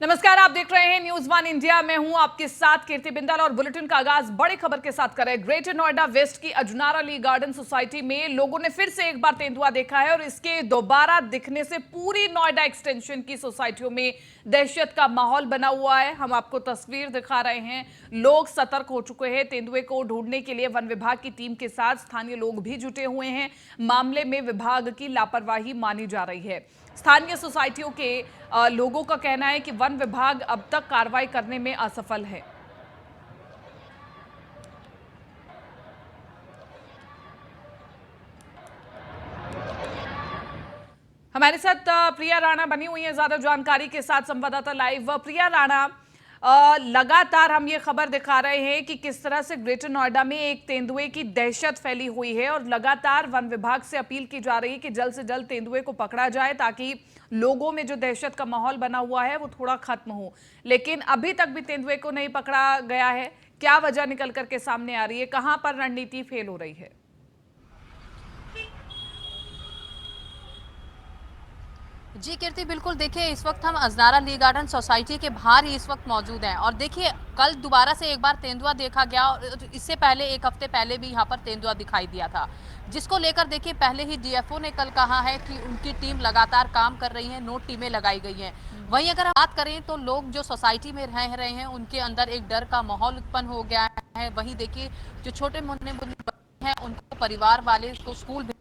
नमस्कार, आप देख रहे हैं न्यूज वन इंडिया। मैं हूं आपके साथ कीर्ति बिंदल और बुलेटिन का आगाज बड़ी खबर के साथ करें। ग्रेटर नोएडा वेस्ट की अजनारा ली गार्डन सोसाइटी में लोगों ने फिर से एक बार तेंदुआ देखा है और इसके दोबारा दिखने से पूरी नोएडा एक्सटेंशन की सोसाइटियों में दहशत का माहौल बना हुआ है। हम आपको तस्वीर दिखा रहे हैं। लोग सतर्क हो चुके हैं। तेंदुए को ढूंढने के लिए वन विभाग की टीम के साथ स्थानीय लोग भी जुटे हुए हैं। मामले में विभाग की लापरवाही मानी जा रही है। स्थानीय सोसाइटियों के लोगों का कहना है कि वन विभाग अब तक कार्रवाई करने में असफल है। हमारे साथ प्रिया राणा बनी हुई है ज्यादा जानकारी के साथ, संवाददाता लाइव। प्रिया राणा, लगातार हम ये खबर दिखा रहे हैं कि किस तरह से ग्रेटर नोएडा में एक तेंदुए की दहशत फैली हुई है और लगातार वन विभाग से अपील की जा रही है कि जल्द से जल्द तेंदुए को पकड़ा जाए ताकि लोगों में जो दहशत का माहौल बना हुआ है वो थोड़ा खत्म हो। लेकिन अभी तक भी तेंदुए को नहीं पकड़ा गया है। क्या वजह निकल करके सामने आ रही है? कहां पर रणनीति फेल हो रही है? जी कीर्ति, बिल्कुल। देखिए, इस वक्त हम अजनारा ली गार्डन सोसाइटी के बाहर ही इस वक्त मौजूद हैं और देखिए, कल दोबारा से एक बार तेंदुआ देखा गया और इससे पहले एक हफ्ते पहले भी यहाँ पर तेंदुआ दिखाई दिया था, जिसको लेकर देखिए पहले ही डीएफओ ने कल कहा है कि उनकी टीम लगातार काम कर रही है, 9 टीमें लगाई गई हैं। वहीं अगर हम बात करें तो लोग जो सोसाइटी में रह रहे हैं उनके अंदर एक डर का माहौल उत्पन्न हो गया है। वहीं देखिए, जो छोटे मुन्ने मुन्ने बच्चे हैं उनको परिवार वाले उसको स्कूल,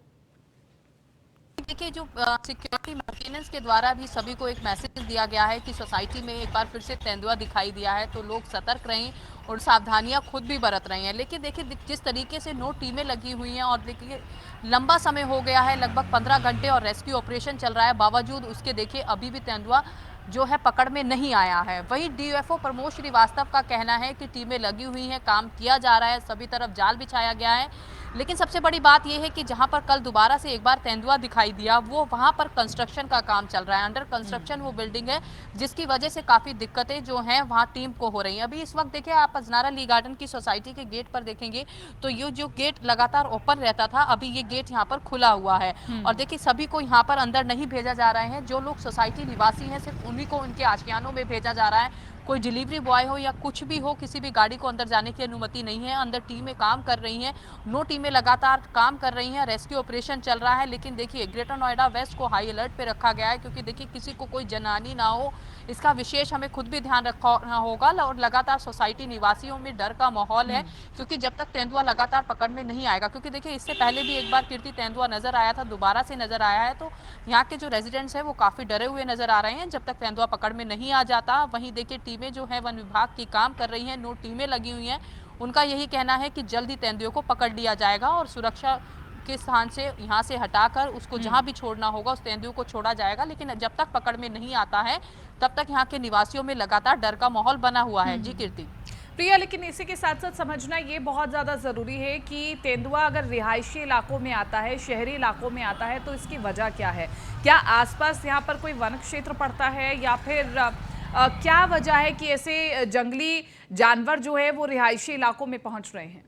देखिए जो सिक्योरिटी मेंटेनेंस के द्वारा भी सभी को एक मैसेज दिया गया है कि सोसाइटी में एक बार फिर से तेंदुआ दिखाई दिया है तो लोग सतर्क रहें और सावधानियां खुद भी बरत रहे हैं। लेकिन देखिए जिस तरीके से 9 टीमें लगी हुई हैं और देखिए लंबा समय हो गया है, लगभग 15 घंटे और रेस्क्यू ऑपरेशन चल रहा है, बावजूद उसके देखिए अभी भी तेंदुआ जो है पकड़ में नहीं आया है। वहीं डीएफओ प्रमोद श्रीवास्तव का कहना है कि टीमें लगी हुई हैं, काम किया जा रहा है, सभी तरफ जाल बिछाया गया है। लेकिन सबसे बड़ी बात यह है कि जहां पर कल दोबारा से एक बार तेंदुआ दिखाई दिया वो वहां पर कंस्ट्रक्शन का काम चल रहा है, अंडर कंस्ट्रक्शन वो बिल्डिंग है, जिसकी वजह से काफी दिक्कतें जो हैं वहां टीम को हो रही हैं। अभी इस वक्त देखिए आप अजनारा ली गार्डन की सोसाइटी के गेट पर देखेंगे तो ये जो गेट लगातार ओपन रहता था, अभी ये गेट यहाँ पर खुला हुआ है और देखिए सभी को यहाँ पर अंदर नहीं भेजा जा रहा है। जो लोग सोसाइटी निवासी हैं सिर्फ उन्हीं को उनके आशियानों में भेजा जा रहा है। कोई डिलीवरी बॉय हो या कुछ भी हो, किसी भी गाड़ी को अंदर जाने की अनुमति नहीं है। अंदर टीमें काम कर रही हैं, 9 टीमें लगातार काम कर रही हैं, रेस्क्यू ऑपरेशन चल रहा है। लेकिन देखिए ग्रेटर नोएडा वेस्ट को हाई अलर्ट पे रखा गया है क्योंकि देखिए किसी को कोई जनहानि ना हो, इसका विशेष हमें खुद भी ध्यान रखना होगा और लगातार सोसाइटी निवासियों में डर का माहौल है क्योंकि जब तक तेंदुआ लगातार पकड़ में नहीं आएगा, क्योंकि देखिए इससे पहले भी एक बार कीर्ति तेंदुआ नजर आया था, दोबारा से नजर आया है, तो यहाँ के जो रेजिडेंट्स हैं वो काफी डरे हुए नजर आ रहे हैं जब तक तेंदुआ पकड़ में नहीं आ जाता। वहीं देखिए टीमें जो है वन विभाग की काम कर रही हैं, 9 टीमें लगी हुई हैं, उनका यही कहना है कि जल्दी तेंदुए को पकड़ लिया जाएगा और सुरक्षा के स्थान से यहाँ से हटाकर उसको जहाँ भी छोड़ना होगा उस तेंदुए को छोड़ा जाएगा। लेकिन जब तक पकड़ में नहीं आता है तब तक यहाँ के निवासियों में लगातार डर का माहौल बना हुआ है। जी कीर्ति। प्रिया, लेकिन इसी के साथ साथ समझना ये बहुत ज़्यादा ज़रूरी है कि तेंदुआ अगर रिहायशी इलाकों में आता है, शहरी इलाकों में आता है, तो इसकी वजह क्या है? क्या आसपास यहाँ पर कोई वन क्षेत्र पड़ता है या फिर क्या वजह है कि ऐसे जंगली जानवर जो है वो रिहायशी इलाकों में पहुंच रहे हैं?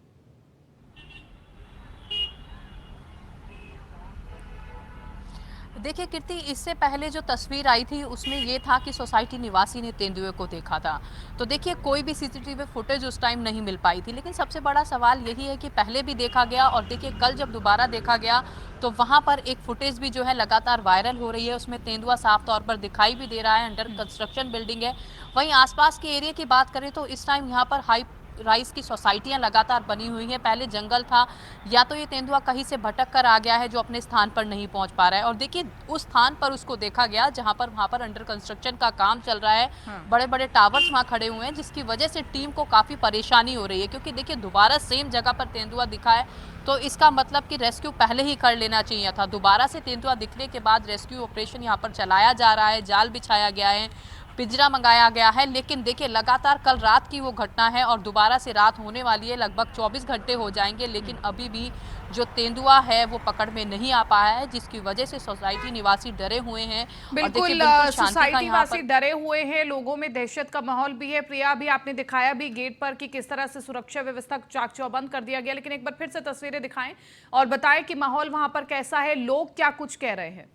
देखिए कीर्ति, इससे पहले जो तस्वीर आई थी उसमें ये था कि सोसाइटी निवासी ने तेंदुए को देखा था, तो देखिए कोई भी सीसीटीवी फुटेज उस टाइम नहीं मिल पाई थी। लेकिन सबसे बड़ा सवाल यही है कि पहले भी देखा गया और देखिए कल जब दोबारा देखा गया तो वहां पर एक फुटेज भी जो है लगातार वायरल हो रही है, उसमें तेंदुआ साफ तौर पर दिखाई भी दे रहा है, अंडर कंस्ट्रक्शन बिल्डिंग है। वहीं आसपास के एरिया की बात करें तो इस टाइम यहाँ पर हाई राइस की सोसाइटियां लगातार बनी हुई हैं, पहले जंगल था, या तो ये तेंदुआ कहीं से भटक कर आ गया है जो अपने स्थान पर नहीं पहुंच पा रहा है। और देखिए उस स्थान पर उसको देखा गया जहां पर वहां पर अंडर कंस्ट्रक्शन का काम चल रहा है, बड़े बड़े टावर्स वहां खड़े हुए हैं, जिसकी वजह से टीम को काफी परेशानी हो रही है क्योंकि देखिए दोबारा सेम जगह पर तेंदुआ दिखा है तो इसका मतलब कि रेस्क्यू पहले ही कर लेना चाहिए था। दोबारा से तेंदुआ दिखने के बाद रेस्क्यू ऑपरेशन यहाँ पर चलाया जा रहा है, जाल बिछाया गया है, पिंजरा मंगाया गया है। लेकिन देखिए लगातार कल रात की वो घटना है और दोबारा से रात होने वाली है, लगभग 24 घंटे हो जाएंगे, लेकिन अभी भी जो तेंदुआ है वो पकड़ में नहीं आ पाया है, जिसकी वजह से सोसाइटी निवासी डरे हुए हैं। और देखिए बिल्कुल, बिल्कुल शांति का सोसाइटी यहाँ वासी पर। डरे हुए हैं, लोगों में दहशत का माहौल भी है। प्रिया, भी आपने दिखाया भी गेट पर कि किस तरह से सुरक्षा व्यवस्था चाक चौबंद कर दिया गया, लेकिन एक बार फिर से तस्वीरें दिखाएं और बताएं कि माहौल वहां पर कैसा है, लोग क्या कुछ कह रहे हैं।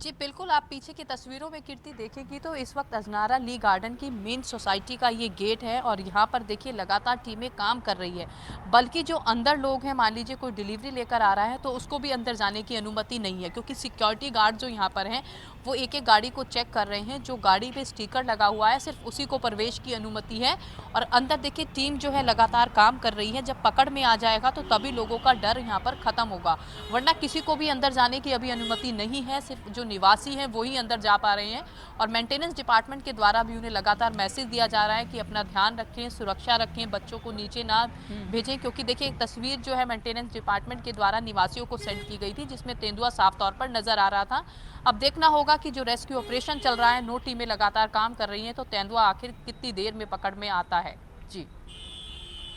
जी बिल्कुल, आप पीछे की तस्वीरों में कीर्ति देखेंगी तो इस वक्त अजनारा ली गार्डन की मेन सोसाइटी का ये गेट है और यहाँ पर देखिए लगातार टीमें काम कर रही है। बल्कि जो अंदर लोग हैं, मान लीजिए कोई डिलीवरी लेकर आ रहा है तो उसको भी अंदर जाने की अनुमति नहीं है, क्योंकि सिक्योरिटी गार्ड जो यहाँ पर हैं वो एक एक गाड़ी को चेक कर रहे हैं। जो गाड़ी पे स्टिकर लगा हुआ है सिर्फ उसी को प्रवेश की अनुमति है। और अंदर देखिए टीम जो है लगातार काम कर रही है। जब पकड़ में आ जाएगा तो तभी लोगों का डर यहाँ पर खत्म होगा, वरना किसी को भी अंदर जाने की अभी अनुमति नहीं है। सिर्फ जो निवासी हैं वही अंदर जा पा रहे हैं और मेंटेनेंस डिपार्टमेंट के द्वारा भी उन्हें लगातार मैसेज दिया जा रहा है कि अपना ध्यान रखें, सुरक्षा रखें, बच्चों को नीचे ना भेजें। क्योंकि देखिए एक तस्वीर जो है मेंटेनेंस डिपार्टमेंट के द्वारा निवासियों को सेंड की गई थी जिसमें तेंदुआ साफ तौर पर नजर आ रहा था। अब देखना होगा कि जो रेस्क्यू ऑपरेशन चल रहा है, 9 टीमें लगातार काम कर रही हैं, तो तेंदुआ आखिर कितनी देर में पकड़ में आता है। जी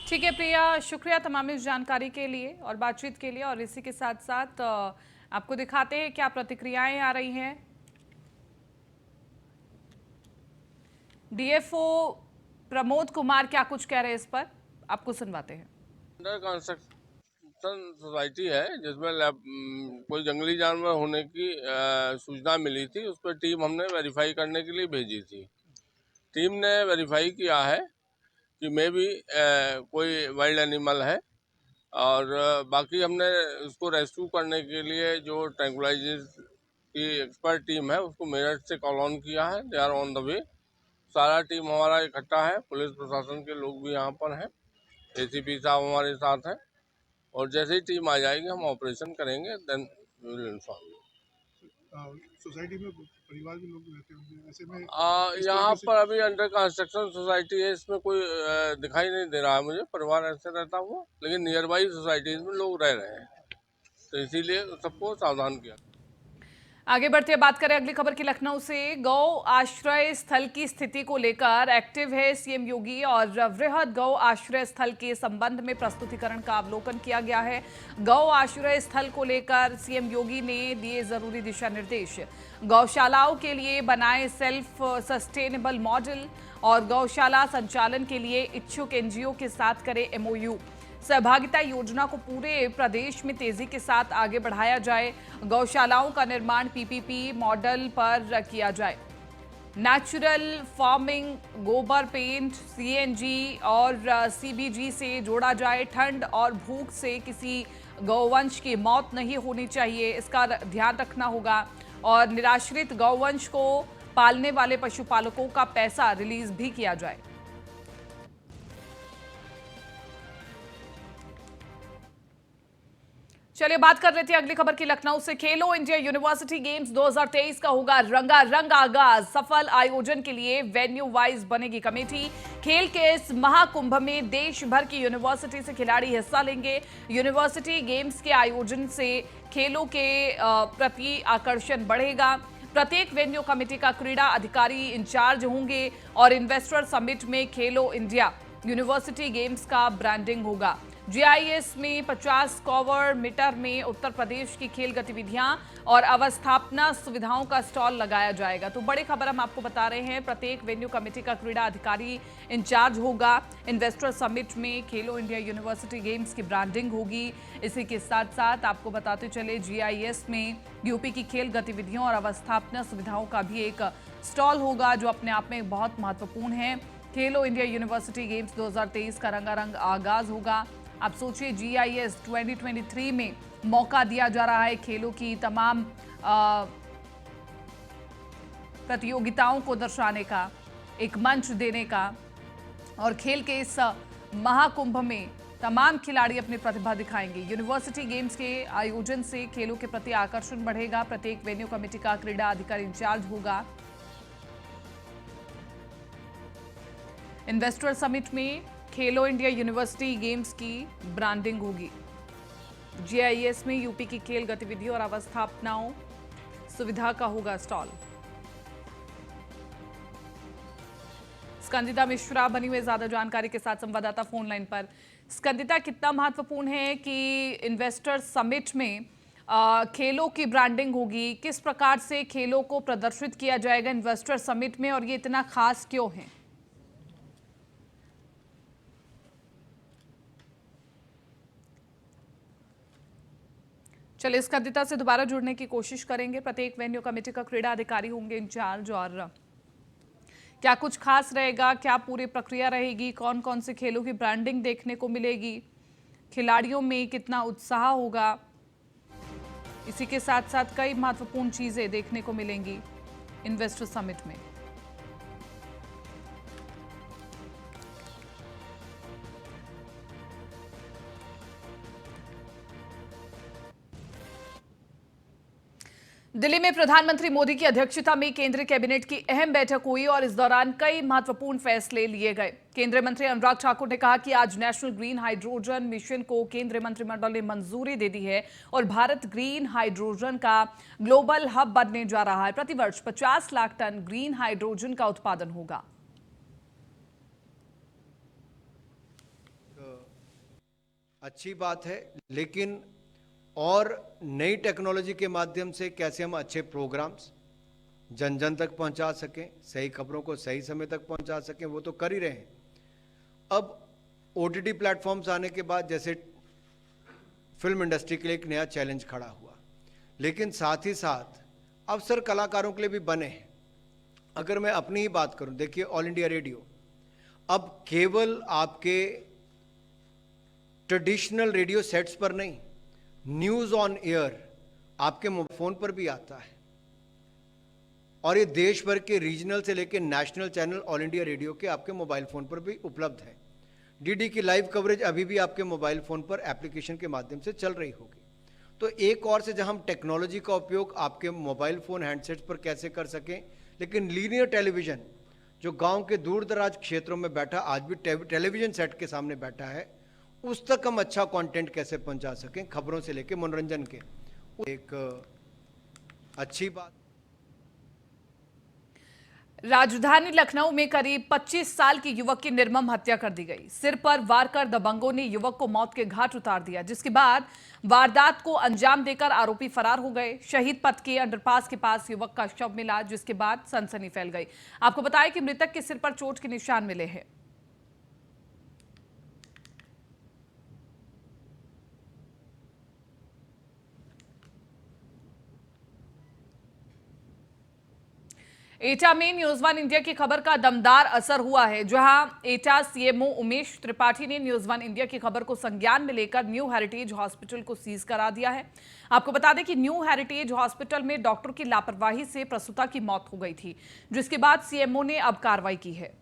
ठीक है प्रिया, शुक्रिया तमाम इस जानकारी के लिए और बातचीत के लिए। और इसी के साथ साथ आपको दिखाते हैं क्या प्रतिक्रियाएं आ रही हैं। डीएफओ प्रमोद कुमार क्या कुछ कह रहे हैं इस पर, आपको सुनवाते हैं। अंडर कंस्ट्रक्शन सोसाइटी है जिसमें कोई जंगली जानवर होने की सूचना मिली थी। उस पर टीम हमने वेरीफाई करने के लिए भेजी थी। टीम ने वेरीफाई किया है कि मे भी कोई वाइल्ड एनिमल है और बाकी हमने उसको रेस्क्यू करने के लिए जो ट्रैंकुलाइजर की एक्सपर्ट टीम है उसको मेरठ से कॉल ऑन किया है। They are on the way. सारा टीम हमारा इकट्ठा है, पुलिस प्रशासन के लोग भी यहाँ पर हैं, एसीपी साहब हमारे साथ हैं और जैसे ही टीम आ जाएगी हम ऑपरेशन करेंगे। Then we will inform you. Society में परिवार के लोग रहते होंगे, ऐसे में यहाँ पर अभी अंडर कंस्ट्रक्शन सोसाइटी है, इसमें कोई दिखाई नहीं दे रहा है मुझे परिवार ऐसे रहता हुआ, लेकिन नियर बाई सोसाइटीज में लोग रह रहे हैं तो इसीलिए सबको सावधान किया। आगे बढ़ते बात करें अगली खबर की लखनऊ से। गौ आश्रय स्थल की स्थिति को लेकर एक्टिव है सीएम योगी और वृहद गौ आश्रय स्थल के संबंध में प्रस्तुतिकरण का अवलोकन किया गया है। गौ आश्रय स्थल को लेकर सीएम योगी ने दिए जरूरी दिशा निर्देश। गौशालाओं के लिए बनाए सेल्फ सस्टेनेबल मॉडल और गौशाला संचालन के लिए इच्छुक एनजीओ के साथ करे एमओयू। सहभागिता योजना को पूरे प्रदेश में तेजी के साथ आगे बढ़ाया जाए। गौशालाओं का निर्माण पीपीपी मॉडल पर किया जाए। नेचुरल फार्मिंग, गोबर पेंट, सीएनजी और सीबीजी से जोड़ा जाए। ठंड और भूख से किसी गौवंश की मौत नहीं होनी चाहिए, इसका ध्यान रखना होगा। और निराश्रित गौवंश को पालने वाले पशुपालकों का पैसा रिलीज भी किया जाए। चलिए बात कर लेते हैं अगली खबर की लखनऊ से। खेलो इंडिया यूनिवर्सिटी गेम्स 2023 का होगा रंगारंग आगाज। सफल आयोजन के लिए वेन्यू वाइज बनेगी कमेटी। खेल के इस महाकुंभ में देश भर की यूनिवर्सिटी से खिलाड़ी हिस्सा लेंगे। यूनिवर्सिटी गेम्स के आयोजन से खेलों के प्रति आकर्षण बढ़ेगा। प्रत्येक वेन्यू कमेटी का क्रीड़ा अधिकारी इंचार्ज होंगे और इन्वेस्टर समिट में खेलो इंडिया यूनिवर्सिटी गेम्स का ब्रांडिंग होगा। जीआईएस में 50 स्क्वायर मीटर में उत्तर प्रदेश की खेल गतिविधियां और अवस्थापना सुविधाओं का स्टॉल लगाया जाएगा। तो बड़ी खबर हम आपको बता रहे हैं, प्रत्येक वेन्यू कमेटी का क्रीड़ा अधिकारी इंचार्ज होगा। इन्वेस्टर समिट में खेलो इंडिया यूनिवर्सिटी गेम्स की ब्रांडिंग होगी। इसी के साथ साथ आपको बताते चले जीआईएस में यूपी की खेल गतिविधियों और अवस्थापना सुविधाओं का भी एक स्टॉल होगा, जो अपने आप में बहुत महत्वपूर्ण है। खेलो इंडिया यूनिवर्सिटी गेम्स 2023 का रंगारंग आगाज होगा। आप सोचिए, जीआईएस 2023 में मौका दिया जा रहा है खेलों की तमाम प्रतियोगिताओं को दर्शाने का, एक मंच देने का। और खेल के इस महाकुंभ में तमाम खिलाड़ी अपनी प्रतिभा दिखाएंगे। यूनिवर्सिटी गेम्स के आयोजन से खेलों के प्रति आकर्षण बढ़ेगा। प्रत्येक वेन्यू कमेटी का क्रीड़ा अधिकारी इंचार्ज होगा। इन्वेस्टर समिट में खेलो इंडिया यूनिवर्सिटी गेम्स की ब्रांडिंग होगी। जीआईएस में यूपी की खेल गतिविधियों और अवस्थापनाओं सुविधा का होगा स्टॉल। स्कंदिता मिश्रा बनी हुई ज्यादा जानकारी के साथ संवाददाता फोन लाइन पर। स्कंदिता, कितना महत्वपूर्ण है कि इन्वेस्टर समिट में खेलों की ब्रांडिंग होगी? किस प्रकार से खेलों को प्रदर्शित किया जाएगा इन्वेस्टर समिट में और ये इतना खास क्यों है? चलिए स्कंदिता से दोबारा जुड़ने की कोशिश करेंगे। प्रत्येक वेन्यू कमेटी का क्रीड़ा अधिकारी होंगे इंचार्ज, और क्या कुछ खास रहेगा, क्या पूरी प्रक्रिया रहेगी, कौन कौन से खेलों की ब्रांडिंग देखने को मिलेगी, खिलाड़ियों में कितना उत्साह होगा, इसी के साथ साथ कई महत्वपूर्ण चीजें देखने को मिलेंगी इन्वेस्टर समिट में। दिल्ली में प्रधानमंत्री मोदी की अध्यक्षता में केंद्रीय कैबिनेट की अहम बैठक हुई और इस दौरान कई महत्वपूर्ण फैसले लिए गए। केंद्रीय मंत्री अनुराग ठाकुर ने कहा कि आज नेशनल ग्रीन हाइड्रोजन मिशन को केंद्रीय मंत्रिमंडल ने मंजूरी दे दी है और भारत ग्रीन हाइड्रोजन का ग्लोबल हब बनने जा रहा है। प्रतिवर्ष 50 लाख टन ग्रीन हाइड्रोजन का उत्पादन होगा। अच्छी बात है, लेकिन और नई टेक्नोलॉजी के माध्यम से कैसे हम अच्छे प्रोग्राम्स जन जन तक पहुंचा सकें, सही खबरों को सही समय तक पहुंचा सकें, वो तो कर ही रहे हैं। अब ओटीटी प्लेटफॉर्म्स आने के बाद जैसे फिल्म इंडस्ट्री के लिए एक नया चैलेंज खड़ा हुआ, लेकिन साथ ही साथ अवसर कलाकारों के लिए भी बने हैं। अगर मैं अपनी ही बात करूं, देखिए ऑल इंडिया रेडियो अब केवल आपके ट्रेडिशनल रेडियो सेट्स पर नहीं, न्यूज ऑन एयर आपके फोन पर भी आता है, और ये देश भर के रीजनल से लेकर national channel all India radio के आपके मोबाइल फोन पर भी उपलब्ध है। डीडी की लाइव कवरेज अभी भी आपके मोबाइल फोन पर एप्लीकेशन के माध्यम से चल रही होगी। तो एक और से जहां हम टेक्नोलॉजी का उपयोग आपके मोबाइल फोन हैंडसेट्स पर कैसे कर सकें, लेकिन लीनियर टेलीविजन जो गांव के दूर दराज क्षेत्रों में बैठा आज भी टेलीविजन सेट के सामने बैठा है, उस तक हम अच्छा कंटेंट कैसे पहुंचा सकें, खबरों से लेकर मनोरंजन के, एक अच्छी बात। राजधानी लखनऊ में करीब 25 साल की युवक की निर्मम हत्या कर दी गई। सिर पर वार कर दबंगों ने युवक को मौत के घाट उतार दिया, जिसके बाद वारदात को अंजाम देकर आरोपी फरार हो गए। शहीद पथ के अंडरपास के पास युवक का शव मिला, जिसके बाद सनसनी फैल गई। आपको बताया कि मृतक के सिर पर चोट के निशान मिले हैं। एटा में न्यूज वन इंडिया की खबर का दमदार असर हुआ है, जहां एटा सीएमओ उमेश त्रिपाठी ने न्यूज वन इंडिया की खबर को संज्ञान में लेकर न्यू हेरिटेज हॉस्पिटल को सीज करा दिया है। आपको बता दें कि न्यू हेरिटेज हॉस्पिटल में डॉक्टर की लापरवाही से प्रसूता की मौत हो गई थी, जिसके बाद सीएमओ ने अब कार्रवाई की है।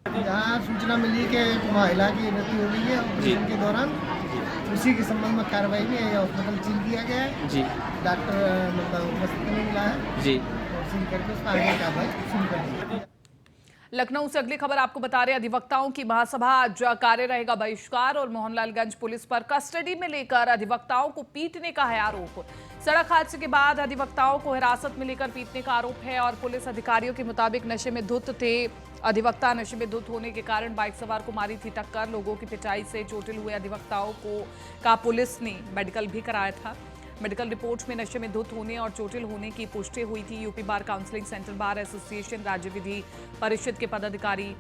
यहाँ सूचना मिली कि महिला की मृत्यु हो गई है ऑपरेशन के दौरान, उसी के संबंध में कार्रवाई में यह हॉस्पिटल सील किया गया है जी। डॉक्टर मतलब उपस्थित नहीं मिला है जी, और सील करके उसमें आगे कार्रवाई शुरू कर दी। लखनऊ से अगली खबर आपको बता रहे हैं, अधिवक्ताओं की महासभा आज कार्य रहेगा बहिष्कार, और मोहनलालगंज पुलिस पर कस्टडी में लेकर अधिवक्ताओं को पीटने का है आरोप। सड़क हादसे के बाद अधिवक्ताओं को हिरासत में लेकर पीटने का आरोप है, और पुलिस अधिकारियों के मुताबिक नशे में धुत थे। अधिवक्ता नशे में धुत होने के कारण बाइक सवार को मारी थी टक्कर। लोगों की पिटाई से चोटिल हुए अधिवक्ताओं का पुलिस ने मेडिकल भी कराया था। मेडिकल रिपोर्ट में नशे में धुत होने और चोटिल होने की पुष्टि हुई थी। यूपी बार काउंसलिंग सेंटर बार एसोसिएशन राज्य विधि परिषद के पदाधिकारी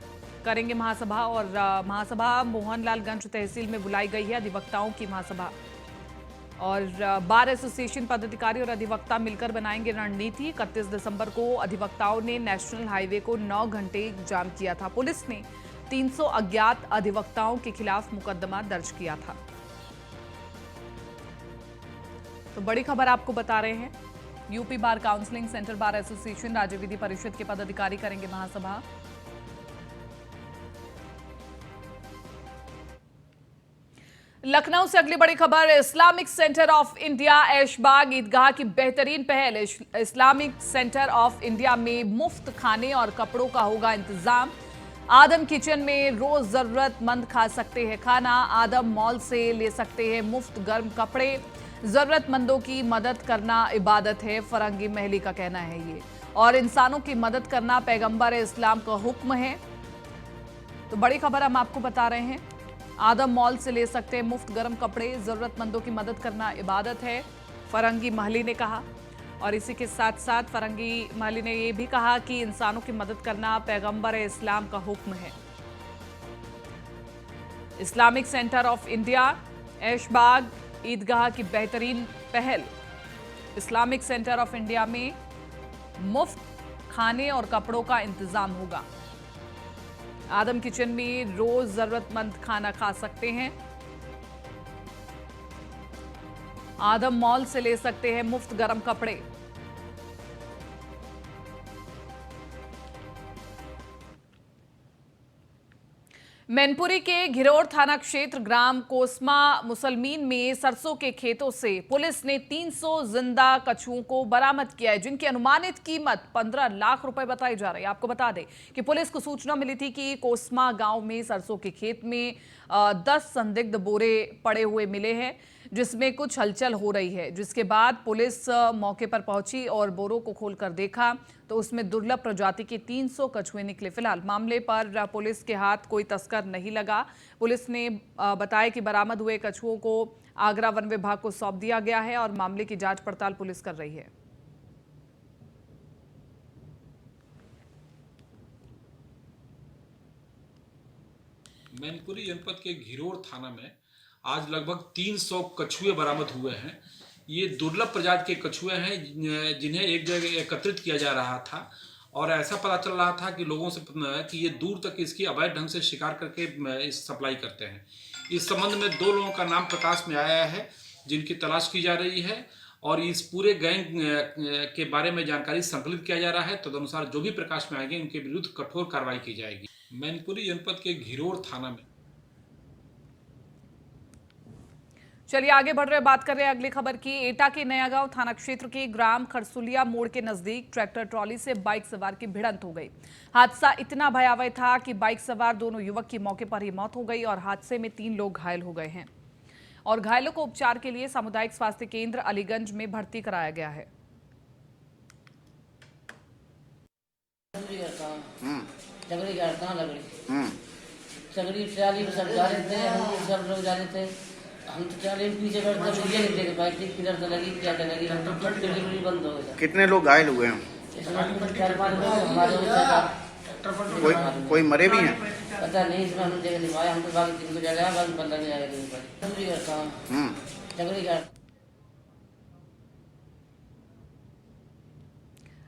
करेंगे महासभा, और महासभा मोहनलालगंज तहसील में बुलाई गई है अधिवक्ताओं की महासभा, और बार एसोसिएशन पदाधिकारी और अधिवक्ता मिलकर बनाएंगे रणनीति। 31 दिसंबर को अधिवक्ताओं ने नेशनल हाईवे को 9 घंटे जाम किया था। पुलिस ने 300 अज्ञात अधिवक्ताओं के खिलाफ मुकदमा दर्ज किया था। तो बड़ी खबर आपको बता रहे हैं, यूपी बार काउंसलिंग सेंटर बार एसोसिएशन राज्य विधि परिषद के पदाधिकारी करेंगे महासभा। लखनऊ से अगली बड़ी खबर, Islamic centre of India Aishbagh Idgah की बेहतरीन पहल। इस्लामिक सेंटर ऑफ इंडिया में मुफ्त खाने और कपड़ों का होगा इंतजाम। आदम किचन में रोज जरूरतमंद खा सकते हैं खाना। आदम मॉल से ले सकते हैं मुफ्त गर्म कपड़े। जरूरतमंदों की मदद करना इबादत है, फरंगी महली का कहना है ये, और इंसानों की मदद करना पैगंबर इस्लाम का हुक्म है। तो बड़ी खबर हम आपको बता रहे हैं, आदम मॉल से ले सकते हैं मुफ्त गर्म कपड़े, जरूरतमंदों की मदद करना इबादत है, फरंगी महली ने कहा। और इसी के साथ साथ फरंगी महली ने यह भी कहा कि इंसानों की मदद करना पैगंबर इस्लाम का हुक्म है। Islamic centre of India Aishbagh Idgah की बेहतरीन पहल, इस्लामिक सेंटर ऑफ इंडिया में मुफ्त खाने और कपड़ों का इंतजाम होगा। आदम किचन में रोज जरूरतमंद खाना खा सकते हैं। आदम मॉल से ले सकते हैं मुफ्त गर्म कपड़े। मैनपुरी के घिरौर थाना क्षेत्र ग्राम कोसमा मुसलमीन में सरसों के खेतों से पुलिस ने 300 जिंदा कछुओं को बरामद किया है, जिनकी अनुमानित कीमत 15 लाख रुपए बताई जा रही है। आपको बता दें कि पुलिस को सूचना मिली थी कि कोसमा गांव में सरसों के खेत में 10 संदिग्ध बोरे पड़े हुए मिले हैं, जिसमें कुछ हलचल हो रही है। जिसके बाद पुलिस मौके पर पहुंची और बोरों को खोलकर देखा तो उसमें दुर्लभ प्रजाति के 300 कछुए निकले। फिलहाल मामले पर पुलिस के हाथ कोई तस्कर नहीं लगा। पुलिस ने बताया कि बरामद हुए कछुओं को आगरा वन विभाग को सौंप दिया गया है और मामले की जांच पड़ताल पुलिस कर रही है। मैनपुरी जनपद के घिरौर थाना में आज लगभग 300 कछुए बरामद हुए हैं। ये दुर्लभ प्रजाति के कछुए हैं जिन्हें एक जगह एकत्रित किया जा रहा था और ऐसा पता चल रहा था कि लोगों से कि ये दूर तक इसकी अवैध ढंग से शिकार करके इस सप्लाई करते हैं। इस संबंध में 2 लोगों का नाम प्रकाश में आया है जिनकी तलाश की जा रही है और इस पूरे गैंग के बारे में जानकारी संकलित किया जा रहा है। तदनुसार जो भी प्रकाश में आएंगे उनके विरुद्ध कठोर कार्रवाई की जाएगी। मैनपुरी जनपद के घिरौर थाना में। चलिए आगे बढ़ रहे, बात कर रहे हैं अगली खबर की। एटा के नया गांव थाना क्षेत्र के ग्राम खरसुलिया मोड़ के नजदीक ट्रैक्टर ट्रॉली से बाइक सवार की भिड़ंत हो गई। हादसा इतना भयावह था कि बाइक सवार दोनों युवक की मौके पर ही मौत हो गई और हादसे में 3 लोग घायल हो गए हैं और घायलों को उपचार के लिए सामुदायिक स्वास्थ्य केंद्र अलीगंज में भर्ती कराया गया है। सब लोग जा रहे थे, हम तो चले पीछे बैठते ये नहीं देख पाए थी किधर से लगी क्या लगी, हम तो डिलीवरी बंद हो गया। कितने लोग घायल हुए हैं? इसमें 4-5 लोग हमारे कोई मरे भी हैं? पता नहीं, इसमें हम देख नहीं पाए। हम तो बाकी 3 को जाएगा, बाकी 15 को जाएगा। चकरी का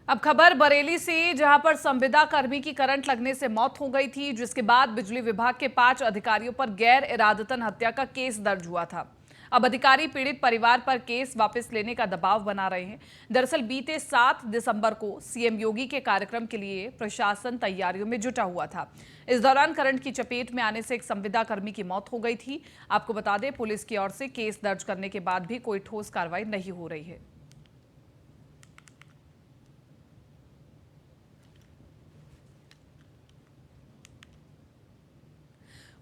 अब खबर बरेली से, जहां पर संविदा कर्मी की करंट लगने से मौत हो गई थी, जिसके बाद बिजली विभाग के 5 अधिकारियों पर गैर इरादतन हत्या का केस दर्ज हुआ था। अब अधिकारी पीड़ित परिवार पर केस वापस लेने का दबाव बना रहे हैं। दरअसल बीते 7 दिसंबर को सीएम योगी के कार्यक्रम के लिए प्रशासन तैयारियों में जुटा हुआ था। इस दौरान करंट की चपेट में आने से एक संविदा कर्मी की मौत हो गई थी। आपको बता दें, पुलिस की ओर से केस दर्ज करने के बाद भी कोई ठोस कार्रवाई नहीं हो रही है।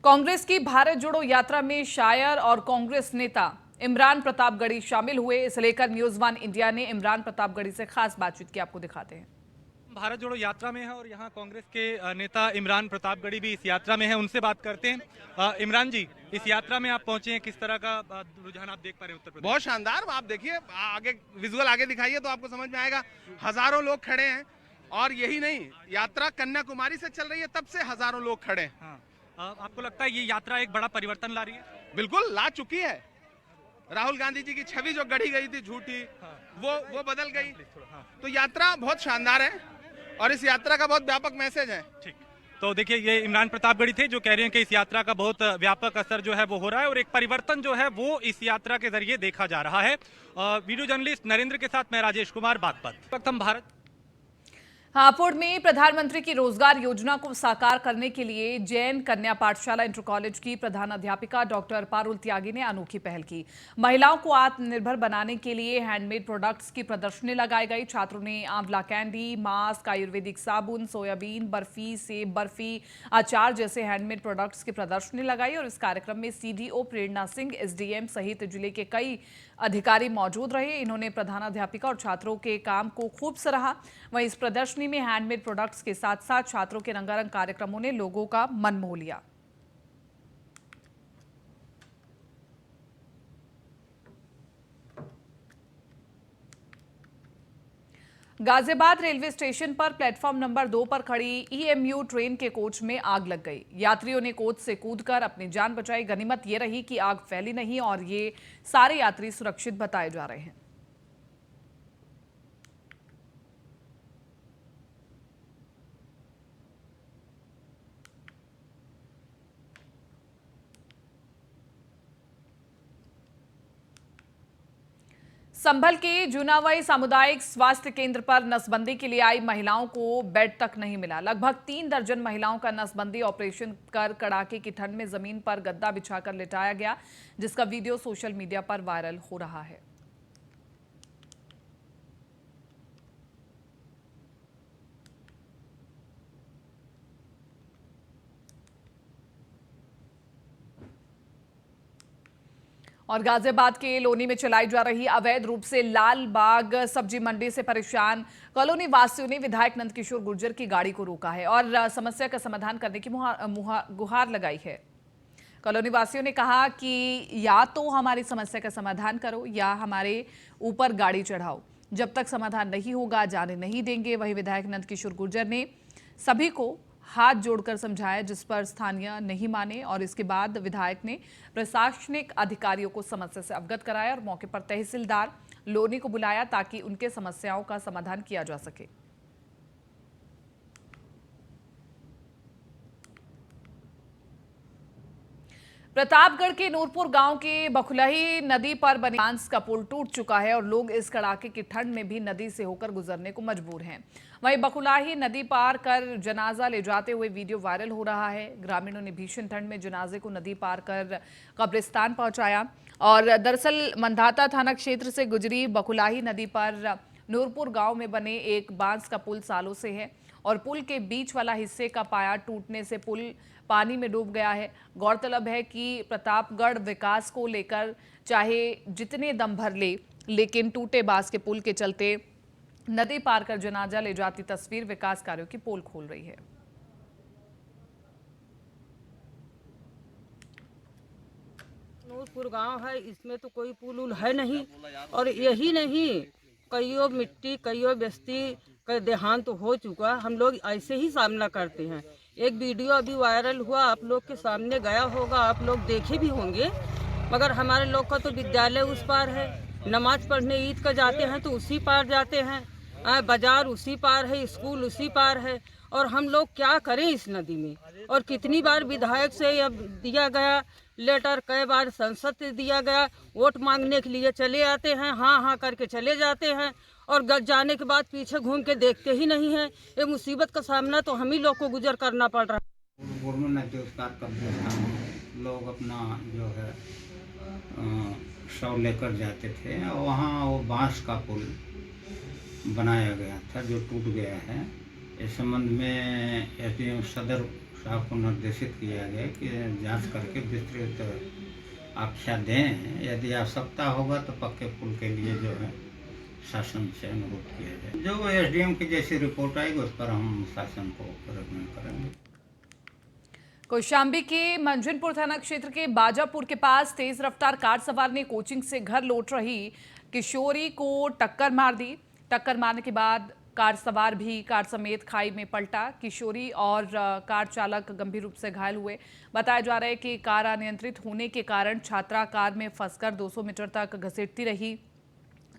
कांग्रेस की भारत जोड़ो यात्रा में शायर और कांग्रेस नेता इमरान प्रतापगढ़ी शामिल हुए। इसे लेकर न्यूज़ 1 इंडिया ने इमरान प्रतापगढ़ी से खास बातचीत की, आपको दिखाते हैं। भारत जोड़ो यात्रा में है और यहाँ कांग्रेस के नेता इमरान प्रतापगढ़ी भी इस यात्रा में है, उनसे बात करते हैं। इमरान जी, इस यात्रा में आप पहुंचे हैं, किस तरह का रुझान आप देख पा रहे हैं उत्तर प्रदेश? बहुत शानदार। आप देखिए, आगे विजुअल आगे दिखाइए तो आपको समझ में आएगा। हजारों लोग खड़े हैं और यही नहीं, यात्रा कन्याकुमारी से चल रही है, तब से हजारों लोग खड़े हैं। हाँ। आपको लगता है ये यात्रा एक बड़ा परिवर्तन ला रही है? बिल्कुल ला चुकी है। राहुल गांधी जी की छवि जो गढ़ी गई थी झूठी, वो बदल गई। तो यात्रा बहुत शानदार है और इस यात्रा का बहुत व्यापक मैसेज है। ठीक, तो देखिए, ये इमरान प्रतापगढ़ी थे जो कह रहे हैं कि इस यात्रा का बहुत व्यापक असर जो है वो हो रहा है और एक परिवर्तन जो है वो इस यात्रा के जरिए देखा जा रहा है। वीडियो जर्नलिस्ट नरेंद्र के साथ मैं राजेश कुमार, बागपत। वक्त हम भारत हापुड़ में प्रधानमंत्री की रोजगार योजना को साकार करने के लिए जैन कन्या पाठशाला इंटर कॉलेज की प्रधानाध्यापिका डॉक्टर पारुल त्यागी ने अनोखी पहल की। महिलाओं को आत्मनिर्भर बनाने के लिए हैंडमेड प्रोडक्ट्स की प्रदर्शनी लगाई गई। छात्रों ने आंवला कैंडी, मास्क, आयुर्वेदिक साबुन, सोयाबीन बर्फी, सेब बर्फी, अचार जैसे हैंडमेड प्रोडक्ट्स की प्रदर्शनी लगाई और इस कार्यक्रम में सीडीओ प्रेरणा सिंह, एसडीएम सहित जिले के कई अधिकारी मौजूद रहे। इन्होंने प्रधानाध्यापिका और छात्रों के काम को खूब सराहा। वहीं इस प्रदर्शनी में हैंडमेड प्रोडक्ट्स के साथ साथ छात्रों के रंगारंग कार्यक्रमों ने लोगों का मन मोह लिया। गाजियाबाद रेलवे स्टेशन पर प्लेटफॉर्म नंबर 2 पर खड़ी ईएमयू ट्रेन के कोच में आग लग गई। यात्रियों ने कोच से कूदकर अपनी जान बचाई। गनीमत ये रही कि आग फैली नहीं और ये सारे यात्री सुरक्षित बताए जा रहे हैं। संभल के जूनावाई सामुदायिक स्वास्थ्य केंद्र पर नसबंदी के लिए आई महिलाओं को बेड तक नहीं मिला। लगभग 3 दर्जन महिलाओं का नसबंदी ऑपरेशन कर कड़ाके की ठंड में जमीन पर गद्दा बिछाकर लिटाया गया, जिसका वीडियो सोशल मीडिया पर वायरल हो रहा है। और गाजियाबाद के लोनी में चलाई जा रही अवैध रूप से लाल बाग सब्जी मंडी से परेशान कॉलोनी वासियों ने विधायक नंदकिशोर गुर्जर की गाड़ी को रोका है और समस्या का समाधान करने की गुहार लगाई है। कॉलोनी वासियों ने कहा कि या तो हमारी समस्या का समाधान करो या हमारे ऊपर गाड़ी चढ़ाओ। जब तक समाधान नहीं होगा जाने नहीं देंगे। वहीं विधायक नंदकिशोर गुर्जर ने सभी को हाथ जोड़कर समझाया, जिस पर स्थानीय नहीं माने और इसके बाद विधायक ने प्रशासनिक अधिकारियों को समस्या से अवगत कराया और मौके पर तहसीलदार लोनी को बुलाया ताकि उनके समस्याओं का समाधान किया जा सके। प्रतापगढ़ के नूरपुर गांव के बखुलही नदी पर बने बांस का पुल टूट चुका है और लोग इस कड़ाके की ठंड में भी नदी से होकर गुजरने को मजबूर हैं। वहीं बखुलाही नदी पार कर जनाजा ले जाते हुए वीडियो वायरल हो रहा है। ग्रामीणों ने भीषण ठंड में जनाजे को नदी पार कर कब्रिस्तान पहुंचाया और दरअसल मंधाता थाना क्षेत्र से गुजरी बखुलाही नदी पर नूरपुर गांव में बने एक बांस का पुल सालों से है और पुल के बीच वाला हिस्से का पाया टूटने से पुल पानी में डूब गया है। गौरतलब है कि प्रतापगढ़ विकास को लेकर चाहे जितने दम भर ले, लेकिन टूटे बांस के पुल के चलते नदी पार कर जनाजा ले जाती तस्वीर विकास कार्यों की पोल खोल रही है। नूरपुर गांव है, इसमें तो कोई पुल उल है नहीं और यही नहीं कईयों मिट्टी कईयों बस्ती का देहांत तो हो चुका। हम लोग ऐसे ही सामना करते हैं। एक वीडियो अभी वायरल हुआ, आप लोग के सामने गया होगा, आप लोग देखे भी होंगे। मगर हमारे लोग का तो विद्यालय उस पार है, नमाज पढ़ने ईद का जाते हैं तो उसी पार जाते हैं, बाजार उसी पार है, स्कूल उसी पार है और हम लोग क्या करें इस नदी में। और कितनी बार विधायक से अब दिया गया लेटर, कई बार संसद से दिया गया, वोट मांगने के लिए चले आते हैं, हाँ हाँ करके चले जाते हैं और जाने के बाद पीछे घूम के देखते ही नहीं है। ये मुसीबत का सामना तो हम ही लोग को गुजर करना पड़ रहा है। लोग अपना जो है शव लेकर जाते थे और वहाँ वो बांस का पुल बनाया गया था जो टूट गया है। इस संबंध में एसडीएम सदर साहब को निर्देशित किया गया कि जांच करके विस्तृत आख्या दें। यदि आवश्यकता होगा तो पक्के पुल के लिए जो है शासन से अनुरोध किया जाए। जो एसडीएम की जैसी रिपोर्ट आएगी उस पर हम शासन को रिकमेंड करेंगे। कौशाम्बी के मंझनपुर थाना क्षेत्र के बाजापुर के पास तेज रफ्तार कार सवार ने कोचिंग से घर लौट रही किशोरी को टक्कर मार दी। टक्कर मारने के बाद कार सवार भी कार समेत खाई में पलटा। किशोरी और कार चालक गंभीर रूप से घायल हुए। बताया जा रहा है कि कार अनियंत्रित होने के कारण छात्रा कार में फंसकर 200 मीटर तक घसीटती रही।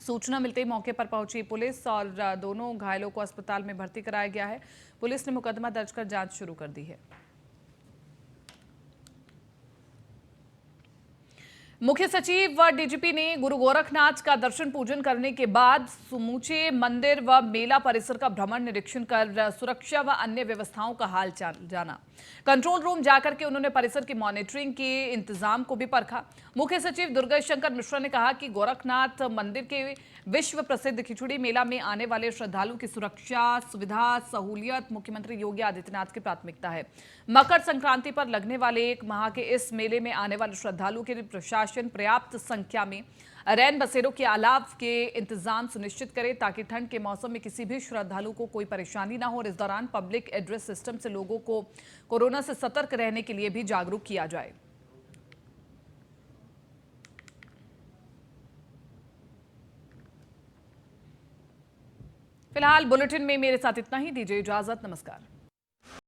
सूचना मिलते ही मौके पर पहुंची पुलिस और दोनों घायलों को अस्पताल में भर्ती कराया गया है। पुलिस ने मुकदमा दर्ज कर जांच शुरू कर दी है। मुख्य सचिव व डीजीपी ने गुरु गोरखनाथ का दर्शन पूजन करने के बाद समूचे मंदिर व मेला परिसर का भ्रमण निरीक्षण कर सुरक्षा व अन्य व्यवस्थाओं का हाल जाना। कंट्रोल रूम जाकर के उन्होंने परिसर की मॉनिटरिंग के इंतजाम को भी परखा। मुख्य सचिव दुर्गा शंकर मिश्रा ने कहा कि गोरखनाथ मंदिर के विश्व प्रसिद्ध खिचड़ी मेला में आने वाले श्रद्धालुओं की सुरक्षा सुविधा सहूलियत मुख्यमंत्री योगी आदित्यनाथ की प्राथमिकता है। मकर संक्रांति पर लगने वाले 1 माह के इस मेले में आने वाले श्रद्धालुओं के लिए प्रशासन पर्याप्त संख्या में रैन बसेरों के अलाव के इंतजाम सुनिश्चित करे ताकि ठंड के मौसम में किसी भी श्रद्धालु को कोई परेशानी ना हो और इस दौरान पब्लिक एड्रेस सिस्टम से लोगों को कोरोना से सतर्क रहने के लिए भी जागरूक किया जाए। फिलहाल बुलेटिन में मेरे साथ इतना ही। दीजिए इजाजत, नमस्कार।